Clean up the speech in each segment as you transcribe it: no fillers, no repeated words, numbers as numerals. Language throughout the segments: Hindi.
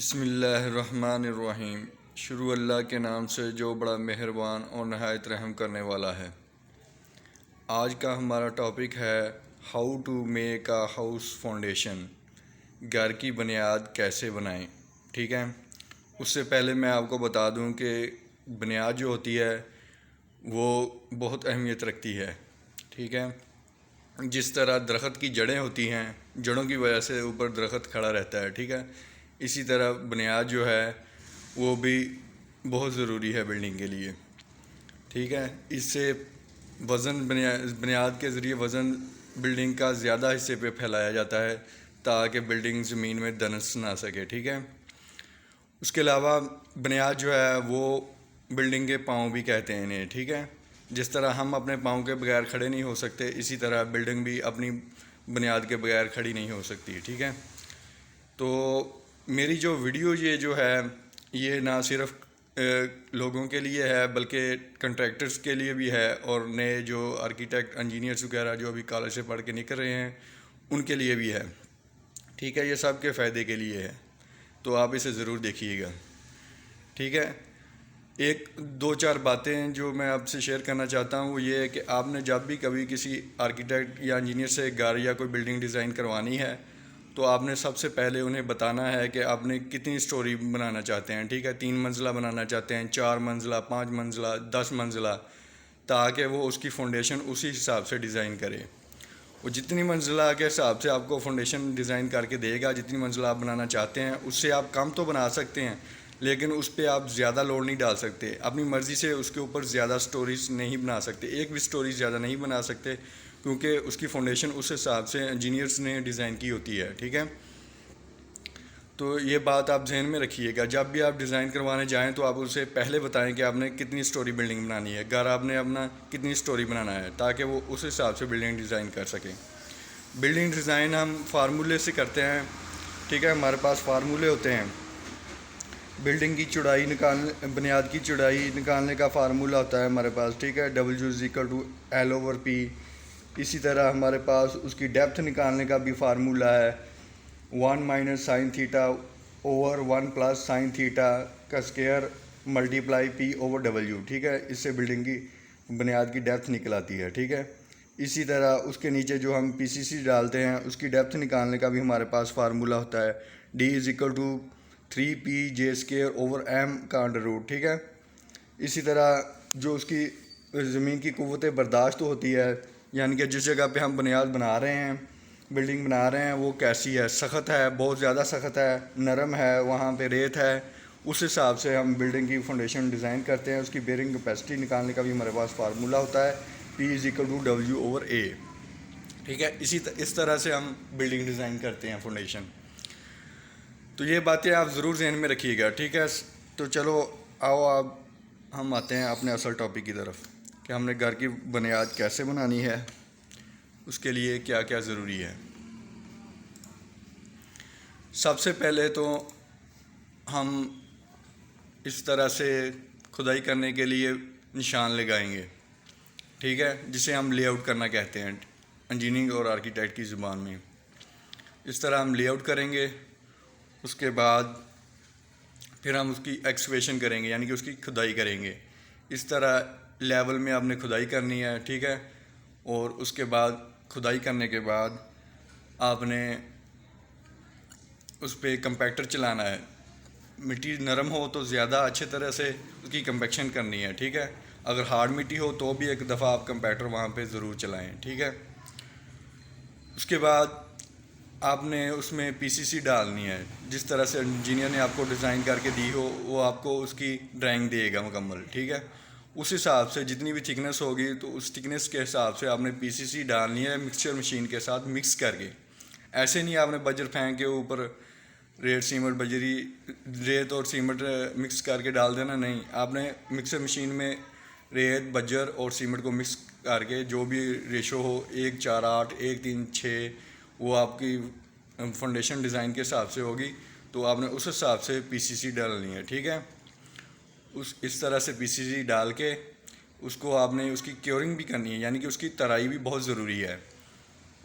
बिस्मिल्लाहिर्रहमानिर्रहीम। शुरू अल्लाह के नाम से जो बड़ा मेहरबान और नहायत रहम करने वाला है। आज का हमारा टॉपिक है how to make a house foundation. घर की बुनियाद कैसे बनाएं। ठीक है, उससे पहले मैं आपको बता दूं कि बुनियाद जो होती है वो बहुत अहमियत रखती है। ठीक है, जिस तरह दरख्त की जड़ें होती हैं, जड़ों की वजह से ऊपर दरख्त खड़ा रहता है। ठीक है, इसी तरह बुनियाद जो है वो भी बहुत ज़रूरी है बिल्डिंग के लिए। ठीक है, इससे वज़न बुनियाद के ज़रिए वज़न बिल्डिंग का ज़्यादा हिस्से पे फैलाया जाता है ताकि बिल्डिंग ज़मीन में दनस ना सके। ठीक है, उसके अलावा बुनियाद जो है वो बिल्डिंग के पाँव भी कहते हैं इन्हें। ठीक है, जिस तरह हम अपने पाँव के बगैर खड़े नहीं हो सकते, इसी तरह बिल्डिंग भी अपनी बुनियाद के बगैर खड़ी नहीं हो सकती। ठीक है, तो मेरी जो वीडियो ये जो है ये ना सिर्फ लोगों के लिए है बल्कि कंट्रैक्टर्स के लिए भी है और नए जो आर्किटेक्ट इंजीनियर्स वगैरह जो अभी कॉलेज से पढ़ के निकल रहे हैं उनके लिए भी है। ठीक है, ये सब के फ़ायदे के लिए है, तो आप इसे ज़रूर देखिएगा। ठीक है, एक दो चार बातें जो मैं आपसे शेयर करना चाहता हूँ वो ये है कि आपने जब भी कभी किसी आर्किटेक्ट या इंजीनियर से घर या कोई बिल्डिंग डिज़ाइन करवानी है तो आपने सबसे पहले उन्हें बताना है कि आपने कितनी स्टोरी बनाना चाहते हैं। ठीक है, 3 मंजिला बनाना चाहते हैं, 4 मंजिला, 5 मंजिला, 10 मंजिला, ताकि वो उसकी फ़ाउंडेशन उसी हिसाब से डिज़ाइन करे। वो जितनी मंजिला के हिसाब से आपको फाउंडेशन डिज़ाइन करके देगा, जितनी मंजिला आप बनाना चाहते हैं उससे आप कम तो बना सकते हैं, लेकिन उस पर आप ज़्यादा लोड नहीं डाल सकते। अपनी मर्ज़ी से उसके ऊपर ज़्यादा स्टोरीज नहीं बना सकते, एक भी स्टोरी ज़्यादा नहीं बना सकते, क्योंकि उसकी फाउंडेशन उस हिसाब से इंजीनियर्स ने डिज़ाइन की होती है। ठीक है, तो ये बात आप जहन में रखिएगा। जब भी आप डिज़ाइन करवाने जाएं तो आप उसे पहले बताएं कि आपने कितनी स्टोरी बिल्डिंग बनानी है, घर आपने अपना कितनी स्टोरी बनाना है, ताकि वो उस हिसाब से बिल्डिंग डिज़ाइन कर सकें। बिल्डिंग डिज़ाइन हम फार्मूले से करते हैं। ठीक है, हमारे पास फार्मूले होते हैं। बिल्डिंग की चौड़ाई निकालने, बुनियाद की चौड़ाई निकालने का फार्मूला होता है हमारे पास। ठीक है, W=L/P। इसी तरह हमारे पास उसकी डेप्थ निकालने का भी फार्मूला है, 1 - sin theta over 1 + sin theta का स्क्वायर मल्टीप्लाई P/W। ठीक है, इससे बिल्डिंग की बुनियाद की डेप्थ निकल आती है। ठीक है, इसी तरह उसके नीचे जो हम PCC डालते हैं उसकी डेप्थ निकालने का भी हमारे पास फार्मूला होता है, D=3PJ² का अंडर रूट। ठीक है, इसी तरह जो उसकी ज़मीन की क़ुव्वत बर्दाश्त होती है, यानी कि जिस जगह पे हम बुनियाद बना रहे हैं, बिल्डिंग बना रहे हैं, वो कैसी है, सख्त है, बहुत ज़्यादा सख्त है, नरम है, वहाँ पे रेत है, उस हिसाब से हम बिल्डिंग की फाउंडेशन डिज़ाइन करते हैं। उसकी बेयरिंग कैपेसिटी निकालने का भी हमारे पास फार्मूला होता है, P=W/A। ठीक है, इस तरह से हम बिल्डिंग डिज़ाइन करते हैं फाउंडेशन। तो ये बातें आप ज़रूर ज़हन में रखिएगा। ठीक है, तो चलो आओ अब हम आते हैं अपने असल टॉपिक की तरफ कि हमने घर की बुनियाद कैसे बनानी है, उसके लिए क्या क्या ज़रूरी है। सबसे पहले तो हम इस तरह से खुदाई करने के लिए निशान लगाएंगे। ठीक है, जिसे हम लेआउट करना कहते हैं इंजीनियरिंग और आर्किटेक्ट की ज़ुबान में। इस तरह हम लेआउट करेंगे, उसके बाद फिर हम उसकी एक्सकेवेशन करेंगे, यानी कि उसकी खुदाई करेंगे। इस तरह लेवल में आपने खुदाई करनी है। ठीक है, और उसके बाद खुदाई करने के बाद आपने उस पर कंपैक्टर चलाना है। मिट्टी नरम हो तो ज़्यादा अच्छे तरह से उसकी कंपैक्शन करनी है। ठीक है, अगर हार्ड मिट्टी हो तो भी एक दफ़ा आप कंपैक्टर वहाँ पे ज़रूर चलाएं। ठीक है, उसके बाद आपने उसमें PCC डालनी है। जिस तरह से इंजीनियर ने आपको डिज़ाइन करके दी हो वो आपको उसकी ड्राइंग देगा मुकम्मल। ठीक है, उस हिसाब से जितनी भी थिकनेस होगी तो उस थिकनेस के हिसाब से आपने PCC डालनी है मिक्सचर मशीन के साथ मिक्स करके। ऐसे नहीं आपने बजर फेंक के ऊपर रेत सीमेंट बजरी रेत और सीमेंट मिक्स करके डाल देना, नहीं। आपने मिक्सर मशीन में रेत बजर और सीमेंट को मिक्स करके जो भी रेशो हो 1:4:8 1:3:6 वो आपकी फाउंडेशन डिज़ाइन के हिसाब से होगी, तो आपने उस हिसाब से PCC डालनी है। ठीक है, इस तरह से PCC डाल के उसको आपने उसकी क्योरिंग भी करनी है, यानी कि उसकी तराई भी बहुत ज़रूरी है।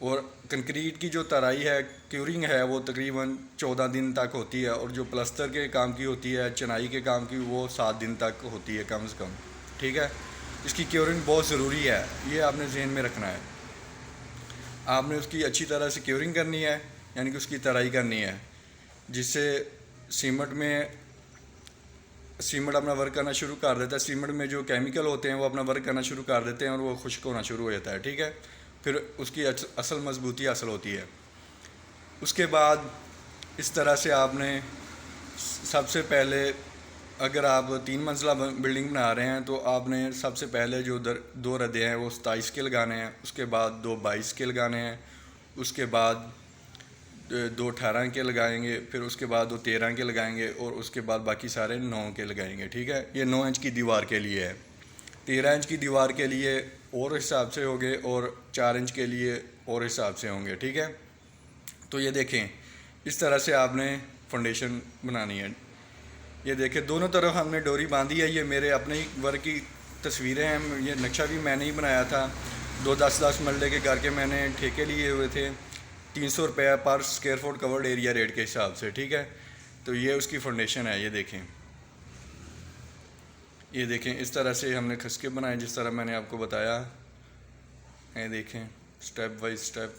और कंक्रीट की जो तराई है, क्यूरिंग है, वो तकरीबन 14 दिन तक होती है, और जो प्लस्तर के काम की होती है, चिनाई के काम की, वो 7 दिन तक होती है कम से कम। ठीक है, इसकी क्यूरिंग बहुत ज़रूरी है, ये आपने जहन में रखना है। आपने उसकी अच्छी तरह से क्यूरिंग करनी है, यानी कि उसकी तराई करनी है, जिससे सीमेंट अपना वर्क करना शुरू कर देता है। सीमेंट में जो केमिकल होते हैं वो अपना वर्क करना शुरू कर देते हैं और वो खुश्क होना शुरू हो जाता है। ठीक है, फिर उसकी असल मजबूती हासिल होती है। उसके बाद इस तरह से आपने सबसे पहले, अगर आप 3 मंजिला बिल्डिंग बना रहे हैं तो आपने सबसे पहले जो 2 रद्दे हैं वो 27 के लगाने हैं, उसके बाद 2 22 के लगाने हैं, उसके बाद 2 18 के लगाएंगे, फिर उसके बाद 2 13 के लगाएंगे, और उसके बाद बाकी सारे 9 के लगाएंगे। ठीक है, ये 9 इंच की दीवार के लिए है। 13 इंच की दीवार के लिए और हिसाब से होंगे, और 4 इंच के लिए और हिसाब से होंगे। ठीक है, तो ये देखें, इस तरह से आपने फाउंडेशन बनानी है। ये देखें, दोनों तरफ हमने डोरी बांधी है। ये मेरे अपने ही वर्क की तस्वीरें हैं। ये नक्शा भी मैंने ही बनाया था। 2 10-10 मरले के घर के मैंने ठेके लिए हुए थे, 300 रुपये पर square foot covered area rate के हिसाब से। ठीक है, तो ये उसकी फाउंडेशन है। ये देखें, इस तरह से हमने खसके बनाए, जिस तरह मैंने आपको बताया है। देखें, स्टेप बाय स्टेप।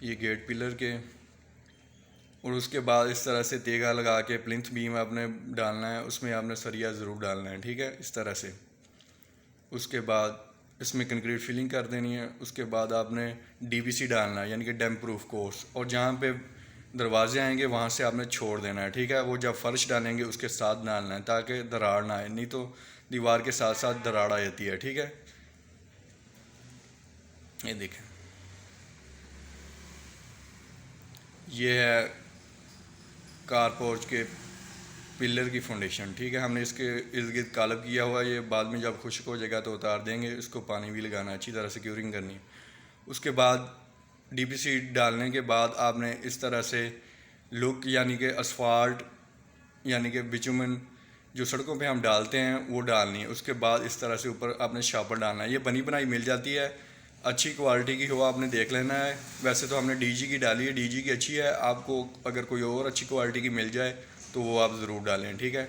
ये गेट पिलर के, और उसके बाद इस तरह से तेगा लगा के प्लिंथ बीम आपने डालना है, उसमें आपने सरिया ज़रूर डालना है। ठीक है, इस तरह से। उसके बाद इसमें कंक्रीट फिलिंग कर देनी है। उसके बाद आपने डीपीसी डालना है, यानी कि डैम्प प्रूफ कोर्स, और जहाँ पे दरवाजे आएंगे वहाँ से आपने छोड़ देना है। ठीक है, वो जब फर्श डालेंगे उसके साथ डालना है, ताकि दरार ना आए, नहीं तो दीवार के साथ साथ दरार आ जाती है। ठीक है, ये देखें, ये है कार पोर्च के पिलर की फाउंडेशन। ठीक है, हमने इसके इर्द गिर्द कालब किया हुआ है। ये बाद में जब खुश्क हो जाएगा तो उतार देंगे। इसको पानी भी लगाना है, अच्छी तरह से क्यूरिंग करनी है। उसके बाद डीपीसी डालने के बाद आपने इस तरह से लुक, यानी कि असफाल्ट, यानी कि बिचुमन जो सड़कों पे हम डालते हैं वो डालनी है। उसके बाद इस तरह से ऊपर आपने शापर डालना है। ये बनी बनाई मिल जाती है, अच्छी क्वालिटी की हो, आपने देख लेना है। वैसे तो हमने डीजी की डाली है, डीजी की अच्छी है। आपको अगर कोई और अच्छी क्वालिटी की मिल जाए तो वो आप ज़रूर डालें। ठीक है,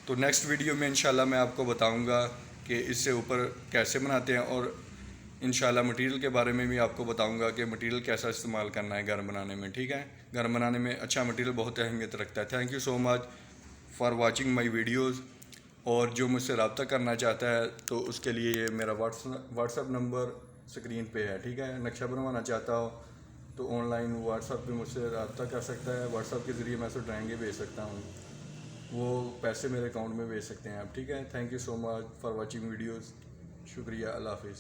तो नेक्स्ट वीडियो में इंशाल्लाह मैं आपको बताऊंगा कि इससे ऊपर कैसे बनाते हैं, और इंशाल्लाह मटेरियल के बारे में भी आपको बताऊंगा कि मटेरियल कैसा इस्तेमाल करना है घर बनाने में। ठीक है, घर बनाने में अच्छा मटेरियल बहुत अहमियत रखता है। Thank you so much for watching my videos. और जो मुझसे रब्ता करना चाहता है तो उसके लिए ये मेरा व्हाट्सअप नंबर स्क्रीन पे है। ठीक है, नक्शा बनवाना चाहता हो तो ऑनलाइन व्हाट्सअप पे मुझसे रब्ता कर सकता है। व्हाट्सअप के ज़रिए मैं ड्राइंगें भेज सकता हूँ, वो पैसे मेरे अकाउंट में भेज सकते हैं आप। ठीक है, thank you so much for watching videos. शुक्रिया, अल्लाह हाफिज़।